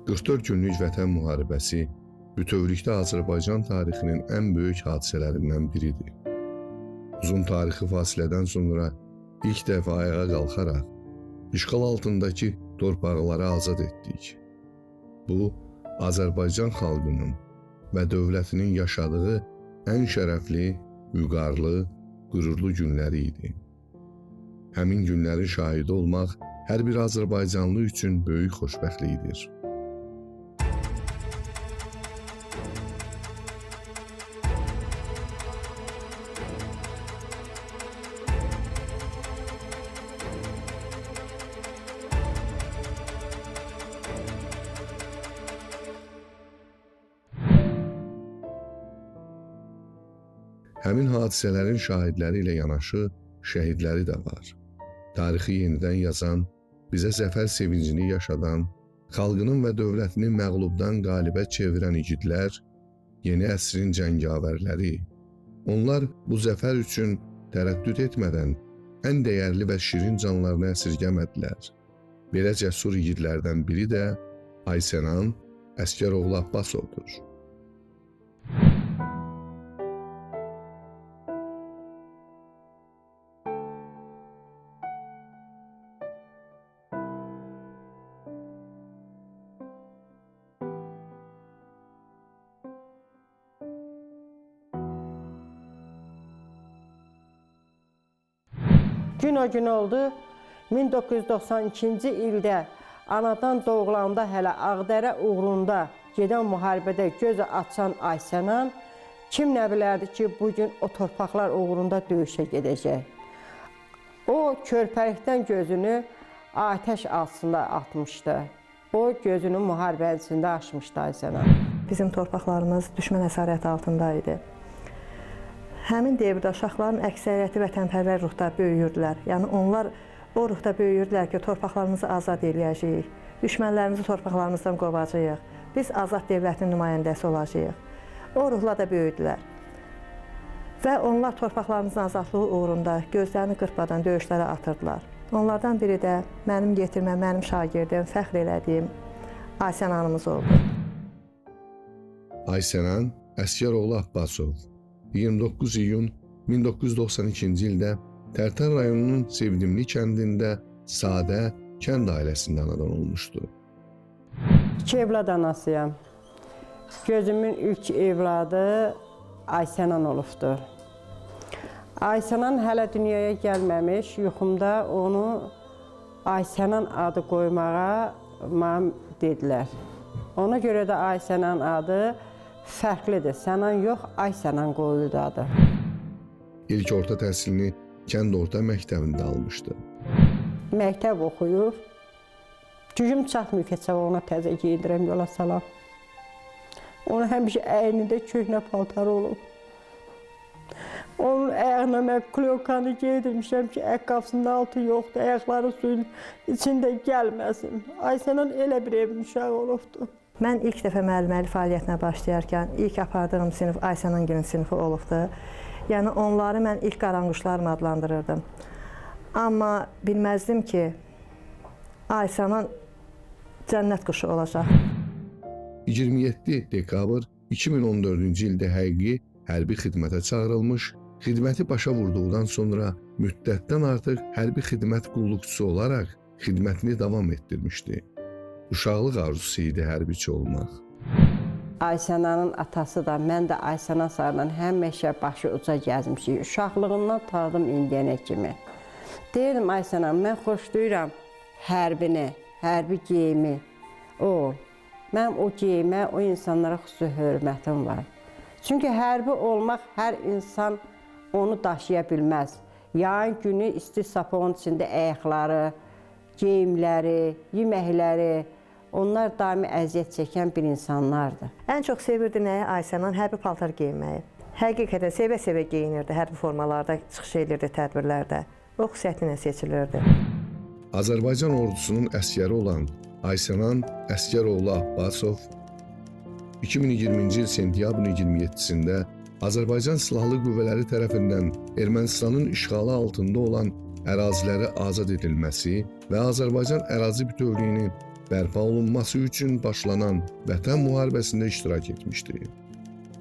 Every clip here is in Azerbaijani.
44 günlük Vətən müharibəsi bütövlükdə Azərbaycan tarixinin ən böyük hadisələrindən biridir. Uzun tarixi fasilədən sonra ilk dəfə ayağa qalxaraq işğal altındakı torpaqları azad etdik. Bu, Azərbaycan xalqının və dövlətinin yaşadığı ən şərəfli, vüqarlı, qürurlu günləri idi. Həmin günlərin şahidi olmaq hər bir Azərbaycanlı üçün böyük xoşbəxtlikdir. Həmin hadisələrin şahidləri ilə yanaşı şəhidləri də var. Tarixi yenidən yazan, bizə zəfər sevincini yaşadan, xalqının və dövlətinin məğlubdan qalibə çevirən igidlər, yeni əsrin cəngavərləri. Onlar bu zəfər üçün tərəddüd etmədən ən dəyərli və şirin canlarını əsirgəmədilər. Belə cəsur igidlərdən biri də Aysenan Əsgəroğlu Abbasovdur. Gün o gün oldu, 1992-ci ildə anadan doğulanda hələ Ağdərə uğrunda gedən müharibədə gözü açan Aysenan kim nə bilərdi ki, bugün o torpaqlar uğrunda döyüşə gedəcək. O, körpəlikdən gözünü atəş altında atmışdı. O, gözünü müharibənin içində açmışdı Aysenan. Bizim torpaqlarımız düşmən əsarəti altında idi. Həmin dövrdə uşaqların əksəriyyəti vətənpərvər ruhda böyüyürdülər. Yəni onlar o ruhda böyüyürdülər ki, torpaqlarımızı azad edəcəyik, düşmənlərimizi torpaqlarımızdan qovacağıq, biz azad dövlətin nümayəndəsi olacağıq. O ruhla da böyüdülər. Və onlar torpaqlarımızın azadlığı uğrunda gözlərini qırpmadan döyüşlərə atırdılar. Onlardan biri də mənim yetirməm, mənim şagirdim, fəxr elədiyim Aysenanımız oldu. Aysenan Əsgəroğlu Abbasov 29 iyun 1992-ci ildə Tərtər rayonunun Sevdimli kəndində sadə kənd ailəsində anadan olmuşdu. 2 evlad anasıyam. Gözümün ilk evladı Aysenan olubdur. Aysenan hələ dünyaya gəlməmiş, yuxumda onu Aysenan adı qoymağa mənə dedilər. Ona görə də Aysenan adı fərqlidir. Sənan yox, Aysenan qoyuldu adı. İlk orta təhsilini kənd orta məktəbində almışdı. Məktəb oxuyub, gücüm çatmıyor ki, ona təzə giyindirəm, yola salam. Onun həmişə əynində köhnə paltarı olub. Onun ayağına mən klyokanı giydirmişəm ki, ayaqqabısının altı yoxdur, ayaqları suyun içində gəlməsin. Aysenan elə bir evin uşağı olubdur. Mən ilk dəfə müəlliməlik fəaliyyətinə başlayarkən ilk apardığım sinif Aysenangilin sinifi olubdu. Yəni onları mən ilk qaranquşlarım adlandırırdım. Amma bilməzdim ki, Aysenan cənnət quşu olacaq. 27 dekabr 2014-cü ildə həqiqi hərbi xidmətə çağırılmış, xidməti başa vurduqdan sonra müddətdən artıq hərbi xidmət qulluqçusu olaraq xidmətini davam etdirmişdi. Uşaqlıq arzusu idi hərbiçi olmaq. Aysenanın atası da, mən də Aysenan sarla həmişə başı uca gəzmişik. Uşaqlığından tanıdım indiyənə kimi. Deyirdim Aysenan, mən xoşlayıram hərbini, hərbi geyimi. Mənim o geyimə, o insanlara xüsusi hörmətim var. Çünki hərbi olmaq hər insan onu daşıya bilməz. Yayın günü isti sapağın içində ayaqları, geyimləri, yeməkləri, onlar daimi əziyyət çəkən bir insanlardır. Ən çox sevirdi nəyi Aysenan? Hərbi paltar geyinməyi. Həqiqətən sevə-sevə geyinirdi, hərbi formalarda çıxış edirdi tədbirlərdə. O xüsusiyyəti ilə seçilirdi. Azərbaycan ordusunun əsgəri olan Aysenan Əsgəroğlu Abbasov 2020-ci il sentyabrın 27-sində Azərbaycan Silahlı Qüvvələri tərəfindən Ermənistanın işğalı altında olan əraziləri azad edilməsi və Azərbaycan ərazi bütövlüyünün bərpa olunması üçün başlanan Vətən müharibəsində iştirak etmişdi.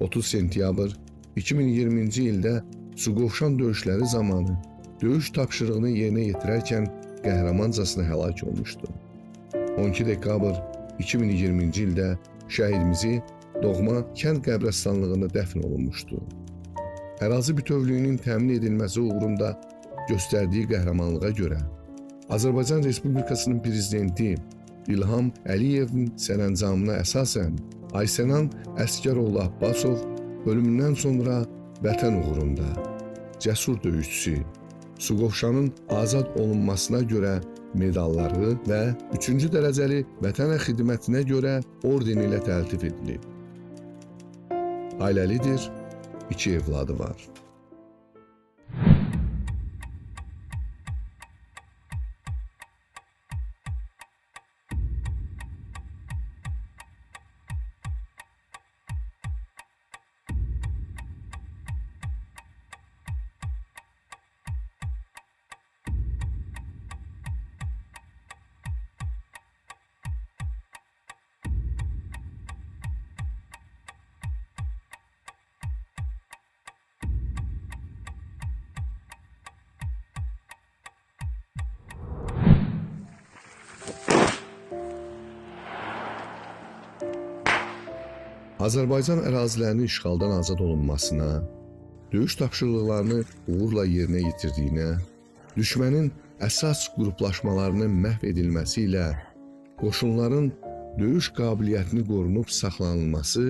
30 sentyabr 2020-ci ildə Suqovuşan döyüşləri zamanı döyüş tapşırığını yerinə yetirərkən qəhrəmancasına həlak olmuşdu. 12 dekabr 2020-ci ildə şəhidimizi doğma kənd qəbrəstanlığında dəfn olunmuşdu. Ərazi bütövlüyünün təmin edilməsi uğrunda göstərdiyi qəhrəmanlığa görə Azərbaycan Respublikasının prezidenti İlham Əliyevin sərəncamına əsasən Aysenan Əsgəroğlu Abbasov ölümündən sonra Vətən uğrunda cəsur döyüşçüsü Suqovuşanın azad olunmasına görə medalları və 3-cü dərəcəli vətənə xidmətinə görə orden ilə təltif edilib. Ailəlidir, 2 evladı var. Azərbaycan ərazilərinin işğaldan azad olunmasına, döyüş tapşırıqlarını uğurla yerinə yetirdiyinə, düşmənin əsas qruplaşmalarının məhv edilməsi ilə qoşunların döyüş qabiliyyətini qorunub saxlanılması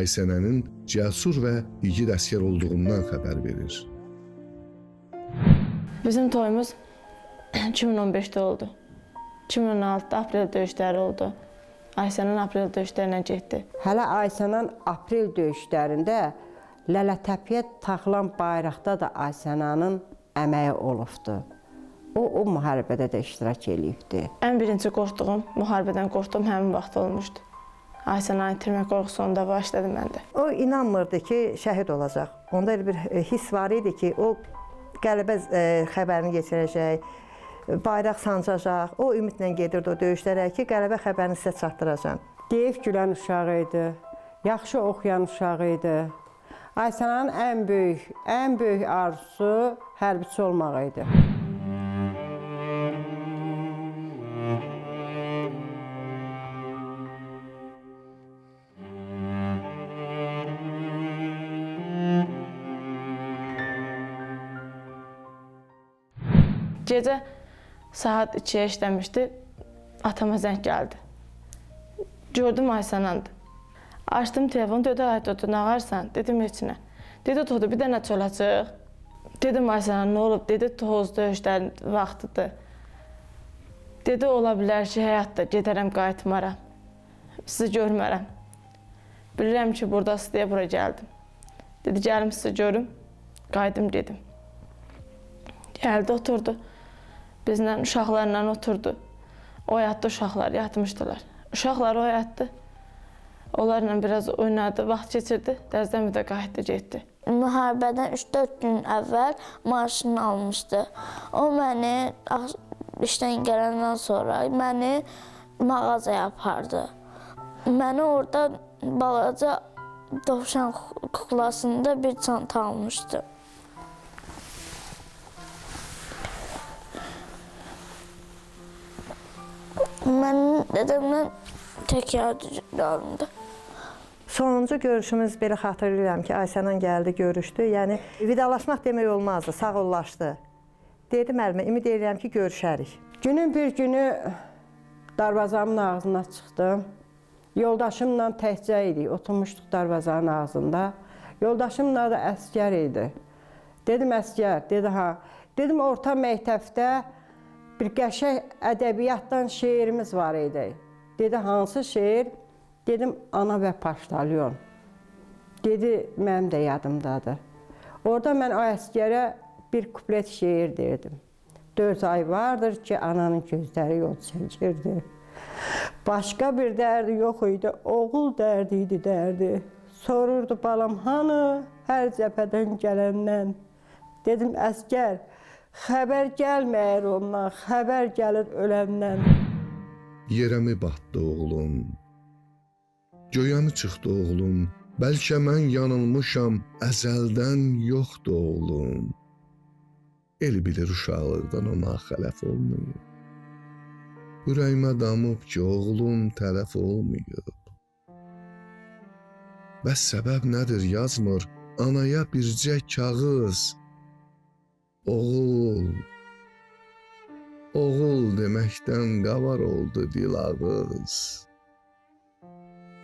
Aysenənin cəsur və igid əsgər olduğundan xəbər verir. Bizim toyumuz 2015'te oldu. 2016'da aprel döyüşləri oldu. Aysenan aprel döyüşlərinə getdi. Hələ Aysenan aprel döyüşlərində Lələtəpəyə taxılan bayraqda da Aysenanın əməyi olubdu. O müharibədə də iştirak eləyibdi. Ən birinci qorxduğum, müharibədən qorxduğum həmin vaxt olmuşdu. Aysenanı itirmək qorxusu onda başladı məndə. O inanmırdı ki, şəhid olacaq. Onda elə bir hiss var idi ki, o qələbə xəbərini keçirəcək, bayraq sancacaq. O ümidlə gedirdi o döyüşlərə ki, qələbə xəbərini sizə çatdıracaq. Deyib gülən uşağı idi, yaxşı oxuyan uşağı idi. Aysenanın ən böyük arzusu hərbiçi olmaq idi. Gecə saat 2'ye işləmişdi, atama zəng gəldi. Gördüm Aysenan'dı. Açdım telefonu, dedi ay Dodu, nə varsan? Dedim heç nə. Dedi Dodu, bir dənə çölə çıx. Dedim Aysenan, nə olub? Dedi toz döyüşlərin vaxtıdır. Dedi ola bilər ki, həyatda gedərəm, qayıtmaram. Sizi görmərəm. Bilirəm ki, buradasınız deyə bura gəldim. Dedi gəlim sizi görüm, qayıdım dedim. Gəldi oturdu. Bizlə uşaqlarla oturdu. Oyatdı uşaqlar, yatmışdılar. Uşaqları oyatdı. Onlarla biraz oynadı, vaxt keçirdi. Dərzdən bir də qayıtdı, getdi. Müharibədən 3-4 gün əvvəl maaşını almışdı. O məni işdən gələndən sonra məni mağazaya apardı. Məni orada balaca dovşan kuklasında bir çanta almışdı. Mənim dedəmlə tək yardımcılarımdı. Sonuncu görüşümüz belə xatırlayıram ki, Aysenan gəldi, görüşdü. Yəni, vidalaşmaq demək olmazdı, sağollaşdı. Dedim əlimə, ümid edirəm ki, görüşərik. Günün bir günü darvazamın ağzına çıxdım. Yoldaşımla təkcə idik, oturmuşduq darvazanın ağzında. Yoldaşımla da əsgər idi. Dedim əsgər, dedi ha. Dedim orta məktəbdə bir qəşəng ədəbiyyatdan şeirimiz var idi. Dedi hansı şeir? Dedim Ana və Paştalyon. Dedi mənim də yadımdadır. Orada mən o əsgərə bir kuplet şeir derdim. 4 ay vardır ki ananın gözləri yol çəkirdi. Başqa bir dərdi yox idi, oğul dərdi idi dərdi. Sorurdu balam hanı hər cəbhədən gələndən. Dedim əsgər, xəbər gəlməyir ondan, xəbər gəlir öləndən. yerə mi batdı oğlum? Göyə mi çıxdı oğlum? Bəlkə mən yanılmışam, əzəldən yoxdur oğlum. El bilir uşaqlıqdan ona xələf olmayıb. Ürəyimə damıb ki, oğlum tələf olmayıb. Bəs səbəb nədir yazmır anaya bircə kağız? Oğul, oğul deməkdən qavar oldu dil ağız.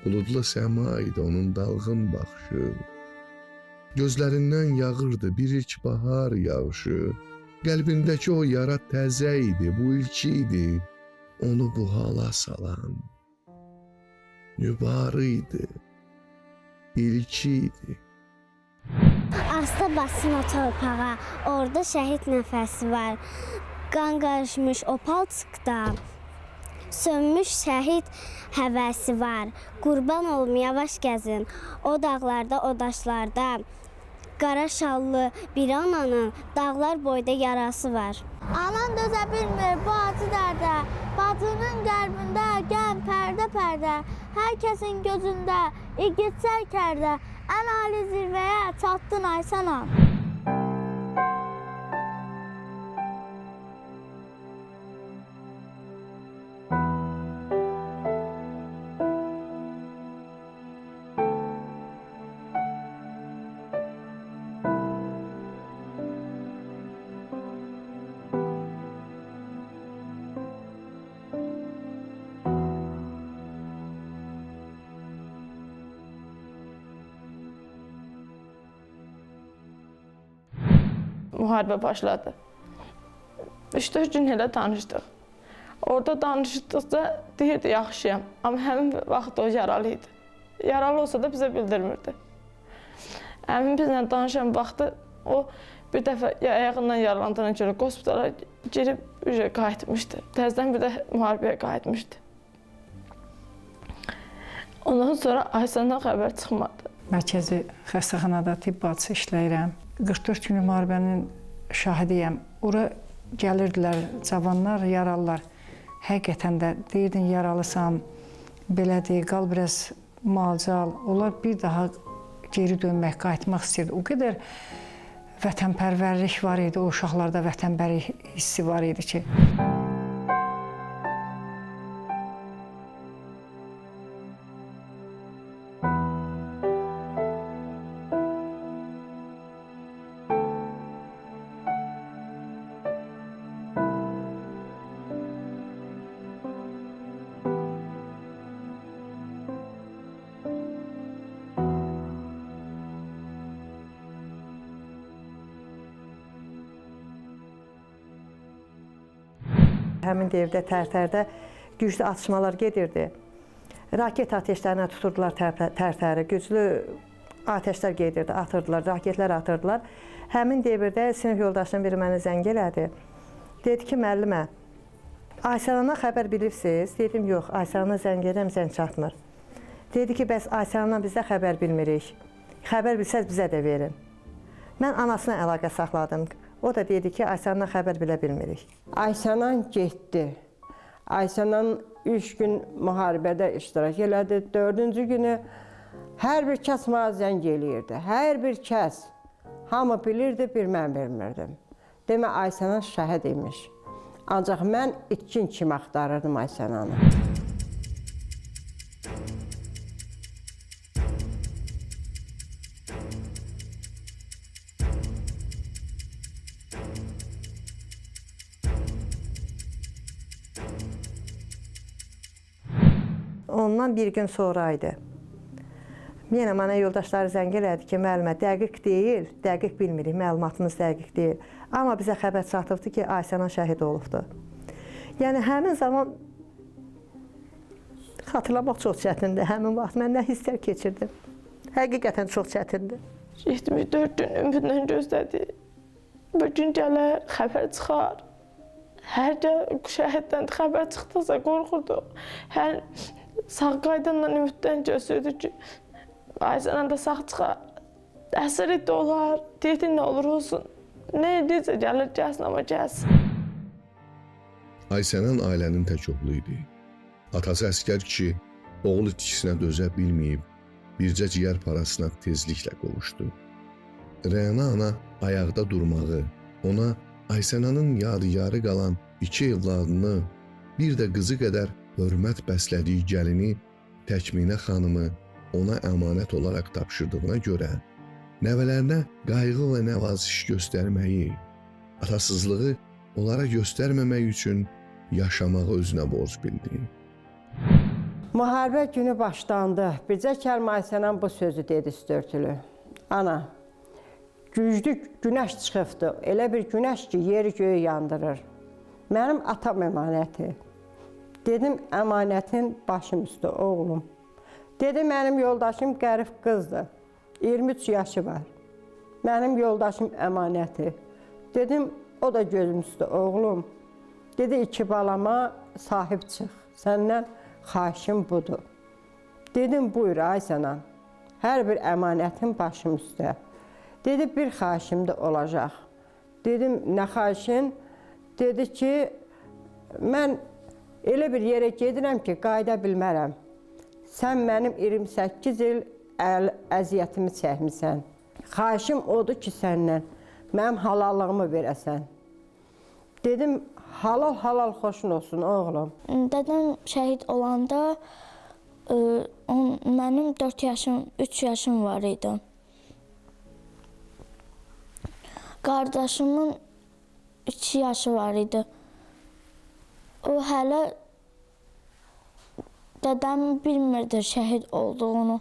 Buludlu səma idi onun dalğın baxışı. Gözlərindən yağırdı bir ilk bahar yağışı. Qəlbindəki o yara təzə idi, bu ilk idi. Onu bu hala salan nübarı idi, ilki idi. Asta basın o torpağa, orada şəhid nəfəsi var. Qan qarışmış o palçıqda, sönmüş şəhid həvəsi var. Qurban olum, yavaş gəzin, o dağlarda, o daşlarda. Qara şallı bir ananın dağlar boyda yarası var. Anan dözə bilmir bu acı dərdə, bacının qəlbində qəm pərdə-pərdə. Hər kəsin gözündə igid sərkərdə, ən ali zirvəyə çatdın Aysən an. Müharibə başladı. 3-4 gün elə danışdıq. Orada danışdıqca deyirdi yaxşıyam. Amma həmin vaxt o yaralı idi. Yaralı olsa da bizə bildirmirdi. Həmin bizlə danışan vaxtı o bir dəfə ayağından yaralandığına görə hospitala girib qayıtmışdı. Təzədən bir də müharibəyə qayıtmışdı. Ondan sonra Aysandan xəbər çıxmadı. Mərkəzi xəstəxanada tibb bacısı işləyirəm. 44 günlük müharibənin şahidiyəm. Ora gəlirdilər cavanlar, yaralılar. Həqiqətən də deyirdin yaralısan, belədir, qal biraz malcal. Onlar bir daha geri dönmək, qayıtmaq istəyirdi. O qədər vətənpərvərlik var idi, o uşaqlarda vətənpərvərlik hissi var idi ki. Həmin devdə Tərtərdə güclü atışmalar gedirdi. Raket ateşlərinə tuturdular Tərtəri, güclü ateşlər gedirdi, atırdılar, raketlər atırdılar. Həmin devirdə sinif yoldaşım biri mənə zəng elədi. Dedi ki, müəllimə, Aysanana xəbər bilirsiniz? Dedim, yox, Aysanana zəng edirəm, zəng çatmır. Dedi ki, bəs Aysanana bizə xəbər bilmirik. Xəbər bilsəz bizə də verin. Mən anasına əlaqə saxladım. O da dedi ki, Aysandan xəbər bilə bilmirik. Aysanan getdi. Aysanan 3 gün müharibədə iştirak elədi. 4-cü günü hər bir kəs mənə zəng eləyirdi. Hər bir kəs. Hamı bilirdi, bir mən bilmirdim. Demə, Aysanan şəhid imiş. Ancaq mən itkin kimi axtarırdım Aysananı. Ondan bir gün sonra idi. Yenə mənə yoldaşları zəng elədi ki, müəllimə, dəqiq deyil, dəqiq bilmirik, məlumatımız dəqiq deyil. Amma bizə xəbər çatıbdı ki, Aysanan şəhid olubdu. Yəni, həmin zaman xatırlamaq çox çətindir. Həmin vaxt mən nə hisslər keçirdim. Həqiqətən çox çətindir. 74 gün ümidlə gözlədi. Bir gün gələr, xəbər çıxar. Hər şəhiddən xəbər çıxdıqsa qorxurduq. Hər sağ qaydanla ümiddən gözlüydü ki, Aysanan da sağ çıxar. Əsir idi olar, deyirdi nə olur olsun. Nə edirsə gəlir, gəlsin, amma gəlsin. Aysanan ailənin tək oğlu idi. Atası əskər kişi oğul itkisinə dözə bilməyib, bircə ciyər parasına tezliklə qovuşdu. Rəna ana ayaqda durmağı, ona Ayşənanın yadigarı qalan 2 evladını, bir də qızı qədər hörmət bəslədiyi gəlini Təkminə xanımı ona əmanət olaraq tapşırdığına görə nəvələrinə qayğı və nəvaziş göstərməyi, atasızlığı onlara göstərməmək üçün yaşamağı özünə borc bildi. Müharibə günü başlandı. Bircə kəlmə Ayşənan bu sözü dedi üstörtülü. Ana, güclü günəş çıxıbdı. Elə bir günəş ki, yeri göyü yandırır. Mənim atam əmanəti. Dedim, əmanətin başım üstə, oğlum. Dedi, mənim yoldaşım qərib qızdır. 23 yaşı var. Mənim yoldaşım əmanəti. Dedim, o da gözüm üstə, oğlum. Dedi, 2 balama sahib çıx. Səndən xahişim budur. Dedim, buyur Ayşənan. Hər bir əmanətin başım üstə. Dedi, bir xahişim də olacaq. Dedim, nə xahişin? Dedi ki, mən elə bir yerə gedirəm ki, qayıda bilmərəm. Sən mənim 28 il əziyyətimi çəkmisən. Xahişim odur ki, səndən mənim halallığımı verəsən. Dedim, halal xoşun olsun, oğlum. Dədəm şəhid olanda mənim 4 yaşım, 3 yaşım var idi. Qardaşımın 2 yaşı var idi. O hələ dədəm bilmirdi şəhid olduğunu.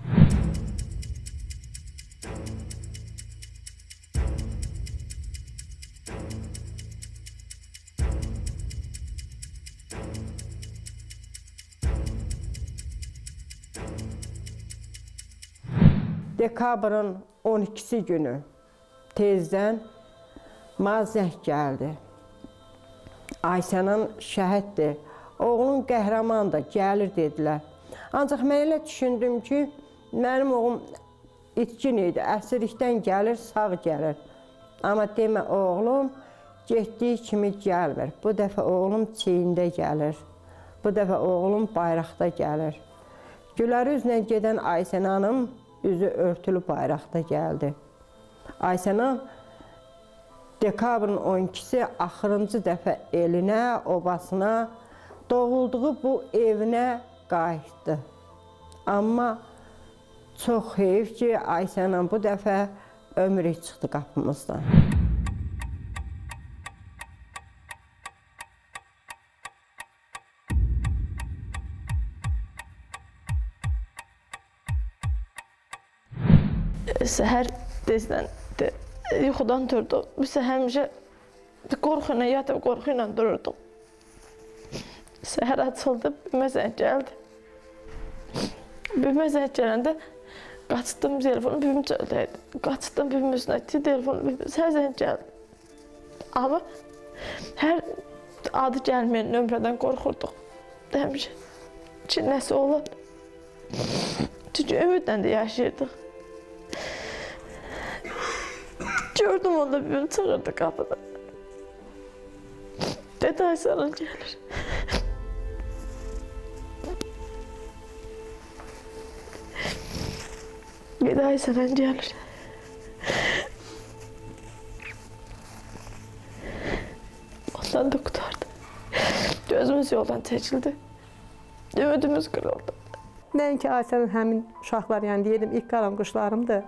Dekabrın 12-si günü tezdən zəng gəldi. Ayşənan şəhiddir, oğlum qəhrəmandır, gəlir dedilər. Ancaq mən elə düşündüm ki, mənim oğlum itkin idi, əsirlikdən gəlir, sağ gəlir. Amma demə, oğlum getdiyi kimi gəlmir. Bu dəfə oğlum çiyində gəlir, bu dəfə oğlum bayraqda gəlir. Güləri üzlə gedən Ayşənanın üzü örtülü bayraqda gəldi. Ayşənan dekabrın 12-si axırıncı dəfə elinə, obasına, doğulduğu bu evinə qayıtdı. Amma çox heyif ki, Ayşənan bu dəfə ömrü çıxdı qapımızdan. Səhər tezdən yuxudan durdum. Biz həmişə qorxu ilə yatıb, qorxu ilə dururdum. Səhər açıldı, bimə zəng gəldi. Bimə zəng gələndə qaçdım telefonu, bibim çöldəydi. Qaçdım bibimin üstünə, telefonu, bibim zəng gəldi. Amma hər adı gəlməyən nömrədən qorxurduq. Həmişə ki, nəsə olar. Çünki ümidlə də yaşayırdıq. Gördüm onda bibim çığırdı qapıda. Dedi, Ayşənan gəlir. Dedi, Ayşənan gəlir. Ondan da qutardı. Gözümüz yoldan çəkildi. Ümidimiz qırıldı. Nəinki Ayşənin həmin uşaqlar, yəni deyirdim, ilk qalan quşlarımdır.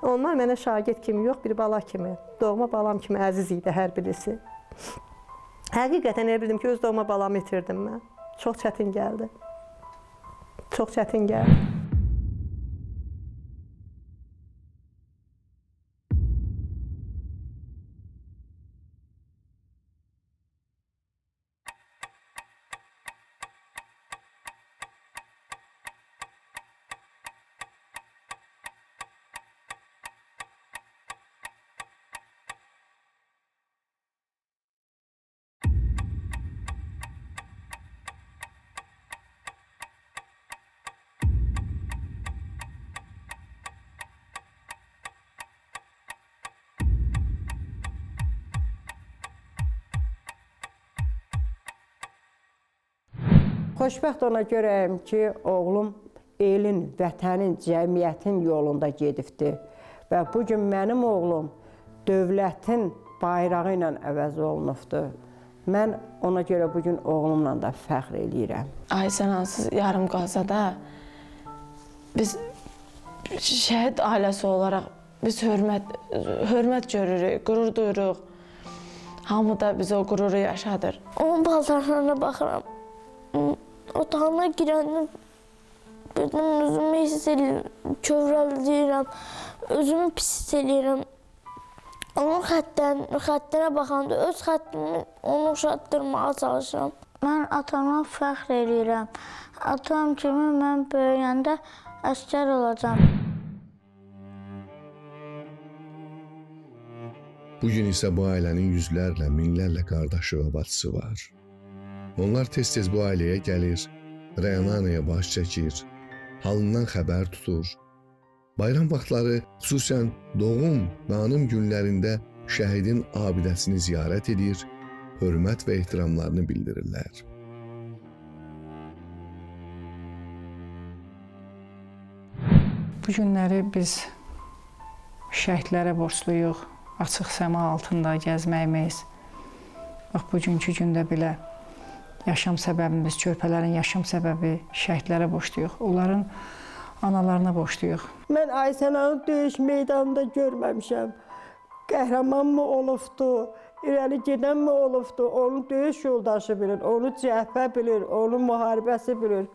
Onlar mənə şagird kimi yox, bir bala kimi, doğma balam kimi əziz idi hər birisi. Həqiqətən elə bildim ki, öz doğma balamı itirdim mən. Çox çətin gəldi. Çox çətin gəldi. Xoşbəxt ona görəyim ki, oğlum elin, vətənin, cəmiyyətin yolunda gedibdir. Və bugün mənim oğlum dövlətin bayrağı ilə əvəz olunubdur. Mən ona görə bugün oğlumla da fəxr eləyirəm. Aysən ansız yarım qalsa da biz şəhid ailəsi olaraq biz hörmət görürük, qürur duyuruq. Hamı da bizə o qüruru yaşadır. Onun paltarlarına baxıram. Otağına girəndə birdən özümü hiss edirəm, kövrəldiyirəm, özümü pis hiss edirəm. Onun xəttinə baxanda öz xəttimi onu uşatdırmağa çalışıram. Mən atama fəxr edirəm. Atam kimi mən böyüyəndə əsgər olacağam. Bugün isə bu ailənin yüzlərlə, minlərlə qardaşı və bacısı var. Onlar tez-tez bu ailəyə gəlir, rəyananaya baş çəkir, halından xəbər tutur. Bayram vaxtları, xüsusən doğum və anım günlərində şəhidin abidəsini ziyarət edir, hörmət və ehtiramlarını bildirirlər. Bu günləri biz şəhidlərə borcluyuq. Açıq səma altında gəzməyimiz. Bax, bugünkü gündə belə yaşam səbəbimiz, körpələrin yaşam səbəbi şəhidlərə borcluyuq. Onların analarına borcluyuq. Mən Ayşənanı döyüş meydanında görməmişəm. Qəhrəman mı olubdu, irəli gedən mi olubdu, onun döyüş yoldaşı bilir, onu cəhbə bilir, onun müharibəsi bilir.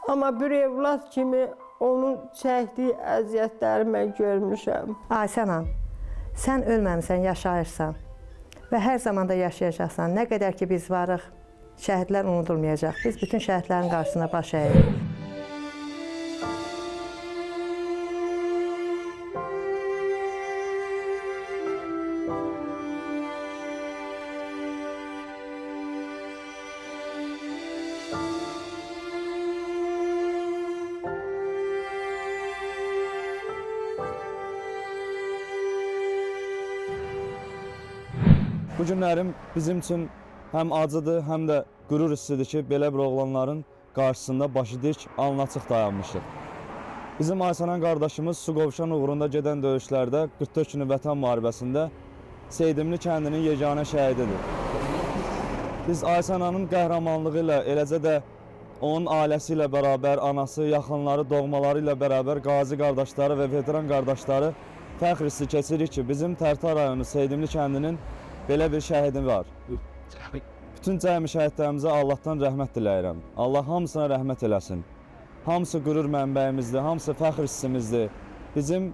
Amma bir evlad kimi onun çəkdiyi əziyyətləri mən görmüşəm. Ayşənan, sən ölməmisən, yaşayırsan və hər zaman da yaşayacaqsan. Nə qədər ki biz varıq, şəhidlər unudulmayacaq. Biz bütün şəhidlərin qarşısına baş əyirik. Bu günlərim bizim üçün həm acıdır, həm də qürur hissidir ki, belə bir oğlanların qarşısında başı dik, alnı açıq dayanmışıq. Bizim Ayşənan qardaşımız Suqovuşan uğrunda gedən döyüşlərdə 44 günü vətən müharibəsində Seydimli kəndinin yeganə şəhididir. Biz Ayşənanın qəhrəmanlığı ilə, eləcə də onun ailəsi ilə bərabər, anası, yaxınları, doğmaları ilə bərabər qazi qardaşları və veteran qardaşları fəxr hissi keçirik ki, bizim Tərtər rayonu Seydimli kəndinin belə bir şəhidi var. Bütün cəmi şəhidlərimizə Allahdan rəhmət diləyirəm. Allah hamısına rəhmət eləsin. Hamısı qürur mənbəyimizdir, hamısı fəxr hissimizdir. Bizim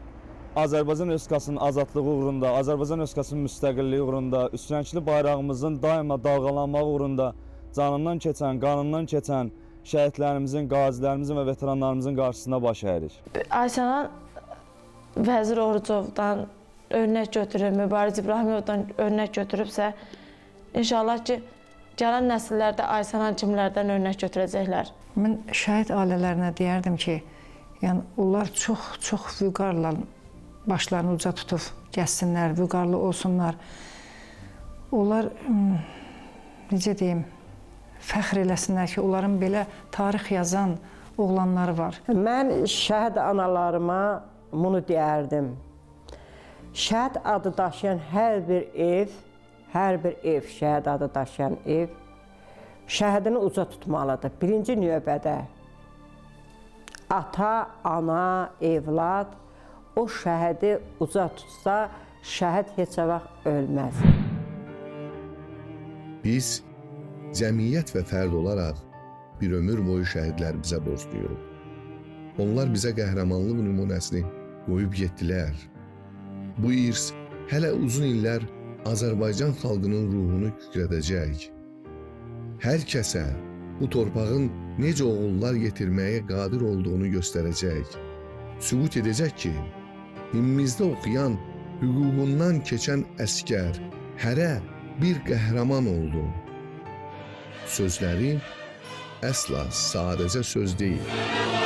Azərbaycan Respublikasının azadlığı uğrunda, Azərbaycan Respublikasının müstəqilliyi uğrunda, üstünlənkili bayrağımızın daima dalğalanmağı uğrunda canından keçən, qanından keçən şəhidlərimizin, qazilərimizin və veteranlarımızın qarşısına baş əyirik. Ayşənan Vəzir Orucovdan örnək götürüb, Mübariz İbrahimovdan örnək götürübsə, inşallah ki, gələn nəsillərdə Ayşənan kimlərdən örnək götürəcəklər. Mən şəhid ailələrinə deyərdim ki, yəni onlar çox vüqarla başlarını uca tutub gəzsinlər, vüqarlı olsunlar. Onlar, necə deyim, fəxr eləsinlər ki, onların belə tarix yazan oğlanları var. Mən şəhid analarıma bunu deyərdim. Şəhid adı daşıyan hər bir ev, şəhid adı daşıyan ev, şəhidini uca tutmalıdır. Birinci növbədə ata, ana, evlad o şəhidi uca tutsa, şəhid heç vaxt ölməz. Biz cəmiyyət və fərd olaraq bir ömür boyu şəhidlərimizə borcluyuq. Onlar bizə qəhrəmanlıq nümunəsini qoyub getdilər. Bu irs hələ uzun illər Azərbaycan xalqının ruhunu kükrədəcək. Hər kəsə bu torpağın necə oğullar yetirməyə qadir olduğunu göstərəcək. Sübut edəcək ki, himimizdə oxuyan, hüququndan keçən əskər hərə bir qəhrəman oldu. Sözləri əsla sadəcə söz deyil.